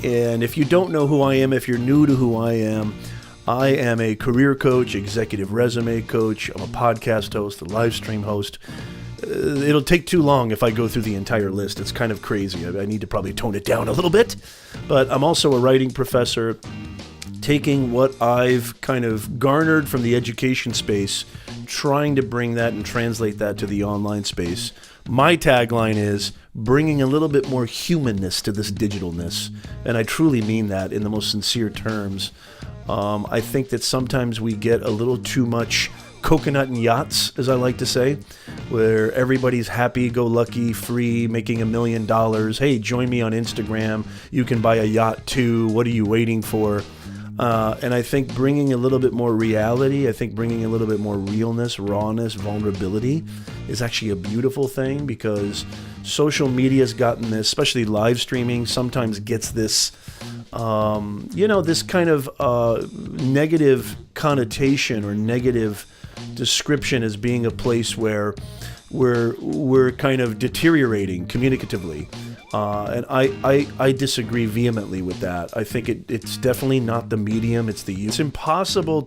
And if you don't know who I am, if you're new to who I am a career coach, executive resume coach. I'm a podcast host, a live stream host. It'll take too long if I go through the entire list. It's kind of crazy. I need to probably tone it down a little bit. But I'm also a writing professor, taking what I've kind of garnered from the education space, trying to bring that and translate that to the online space. My tagline is bringing a little bit more humanness to this digitalness, and I truly mean that in the most sincere terms. I think that sometimes we get a little too much coconut and yachts, as I like to say, where everybody's happy-go-lucky, free, making $1 million. Hey, join me on Instagram. You can buy a yacht too. What are you waiting for? And I think bringing a little bit more reality, I think bringing a little bit more realness, rawness, vulnerability is actually a beautiful thing, because social media's gotten this, especially live streaming, sometimes gets this, this kind of negative connotation or negative description as being a place where we're kind of deteriorating communicatively. And I disagree vehemently with that. I think it's definitely not the medium, it's the use. It's impossible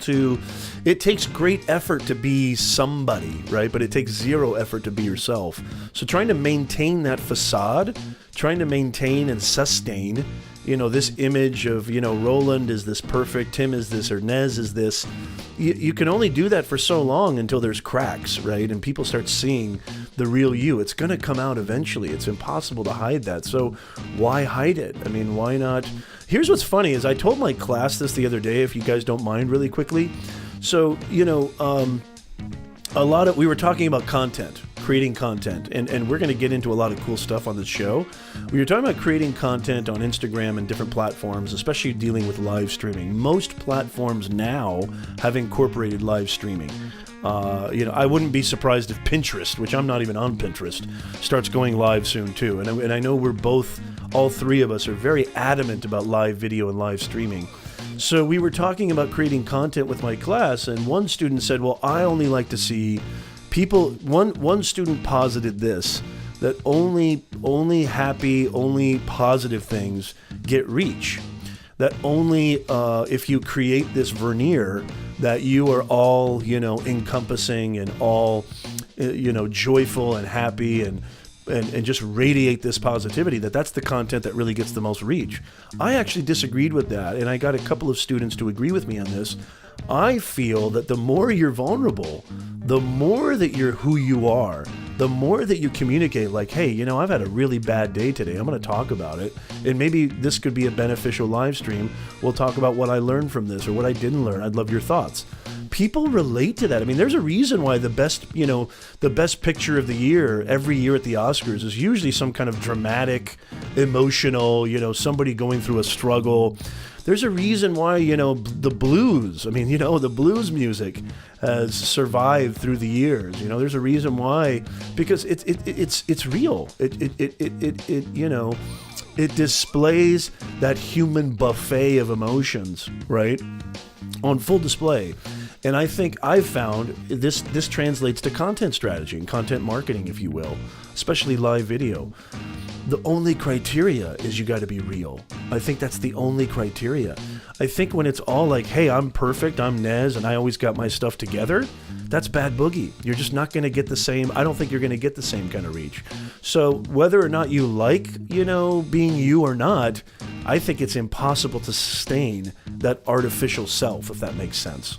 it takes great effort to be somebody, right? But it takes zero effort to be yourself. So trying to maintain that facade, trying to maintain and sustain, this image of, Roland is this perfect, Tim is this, or Nez is this. You can only do that for so long until there's cracks, right? And people start seeing the real you. It's going to come out eventually. It's impossible to hide that. So why hide it? I mean, why not? Here's what's funny is I told my class this the other day, if you guys don't mind really quickly. So, we were talking about content, creating content, and we're going to get into a lot of cool stuff on this show. We were talking about creating content on Instagram and different platforms, especially dealing with live streaming. Most platforms now have incorporated live streaming. I wouldn't be surprised if Pinterest, which I'm not even on Pinterest, starts going live soon too. And I know all three of us are very adamant about live video and live streaming. So we were talking about creating content with my class, and one student said, well, I only like to see people, one student posited this, that only happy, only positive things get reach. That only if you create this veneer that you are all, encompassing and all, joyful and happy and just radiate this positivity, that's the content that really gets the most reach. I actually disagreed with that, and I got a couple of students to agree with me on this. I feel that the more you're vulnerable, the more that you're who you are, the more that you communicate like, hey, I've had a really bad day today. I'm going to talk about it. And maybe this could be a beneficial live stream. We'll talk about what I learned from this or what I didn't learn. I'd love your thoughts. People relate to that. I mean, there's a reason why the best picture of the year every year at the Oscars is usually some kind of dramatic, emotional, somebody going through a struggle. There's a reason why, the blues, the blues music has survived through the years. There's a reason why, because it's real. It displays that human buffet of emotions, right? On full display. And I think I've found this translates to content strategy and content marketing, if you will, especially live video. The only criteria is you got to be real. I think that's the only criteria. I think when it's all like, hey, I'm perfect, I'm Nez, and I always got my stuff together, that's bad boogie. You're just not going to get the same, I don't think you're going to get the same kind of reach. So whether or not you like, being you or not, I think it's impossible to sustain that artificial self, if that makes sense.